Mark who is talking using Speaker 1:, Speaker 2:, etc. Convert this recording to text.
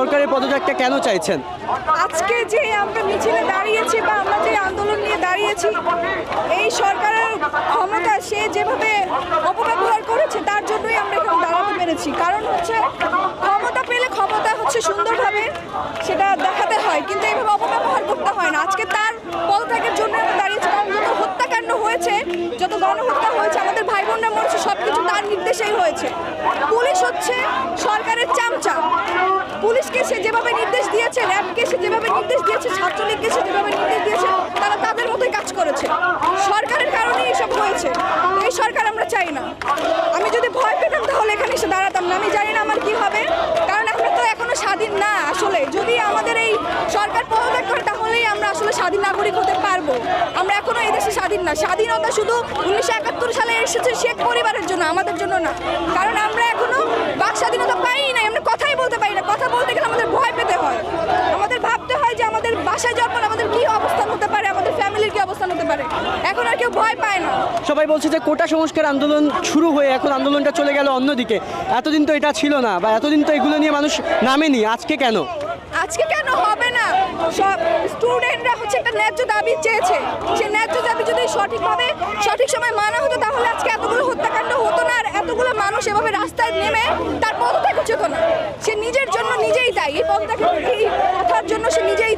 Speaker 1: সরকারের পদত্যাগটা কেন চাইছেন?
Speaker 2: আজকে যে আমরা মিছিলে দাঁড়িয়েছি বা আমরা যে আন্দোলন নিয়ে দাঁড়িয়েছি, এই সরকারের ক্ষমতা সে যেভাবে অপব্যবহার করেছে তার জন্যই আমরা এখানে দাঁড়াতে পেরেছি। কারণ হচ্ছে ক্ষমতা পেলে ক্ষমতা হচ্ছে সুন্দরভাবে সেটা দেখাতে হয়, কিন্তু এইভাবে অপব্যবহার করতে হয় না। আজকে তার পদত্যাগের জন্য আমরা দাঁড়িয়েছি, কারণ যত হত্যাকাণ্ড হয়েছে, যত গণহত্যা হয়েছে, আমাদের ভাই বোনরা মরেছে, সব কিছু তার নির্দেশেই হয়েছে। পুলিশ হচ্ছে সরকারের চামচা। পুলিশকে সে যেভাবে নির্দেশ দিয়েছে, র্যাবকে সে যেভাবে নির্দেশ দিয়েছে, ছাত্রলীগকে সে যেভাবে নির্দেশ দিয়েছে, তারা তাদের মতোই কাজ করেছে। সরকারের কারণেই এসব হয়েছে। তো এই সরকার আমরা চাই না। আমি যদি ভয় পেতাম তাহলে এখানে এসে দাঁড়াতাম না। আমি জানি না আমার কি হবে, কারণ আমরা তো এখনো স্বাধীন না। আসলে যদি আমাদের এই সরকার পদত্যাগ করে তাহলেই আমরা আসলে স্বাধীন নাগরিক হতে পারবো। আমরা এখনো এই দেশে স্বাধীন না। স্বাধীনতা শুধু 1971 সালে এসেছে শেখ পরিবারের জন্য, আমাদের জন্য না। কারণ আমরা এখনো বাক স্বাধীনতা পাই নাই, আমরা কথাই বলতে পারি না। কথা বলতে গেলে আমাদের ভয় পেতে হয়, আমাদের ভাবতে হয় যে আমাদের বাসায় যাওয়ার পর আমাদের কি অবস্থান হতে পারে, আমাদের ফ্যামিলির কি অবস্থান হতে পারে। এখন আর কেউ ভয় পায় না।
Speaker 1: সবাই বলছে যে কোটা সংস্কার আন্দোলন শুরু হয়ে এখন আন্দোলনটা চলে গেল অন্যদিকে। এতদিন তো এটা ছিল না, বা এতদিন তো এগুলো নিয়ে মানুষ নামেনি, আজকে কেন?
Speaker 2: আজকে কেন হবে না? সব স্টুডেন্টরা হচ্ছে একটা ন্যায্য দাবি চেয়েছে। সেই ন্যায্য দাবি যদি সঠিকভাবে সঠিক সময় মানা হতো তাহলে আজকে এতগুলো হত্যাকাণ্ড হতো না, আর এতগুলো মানুষ এভাবে রাস্তায় নেমে তার পদত্যাগ উচিত না। সে নিজের জন্য নিজেই দায়ী, এই পদত্যাগের এই কথার জন্য সে নিজেই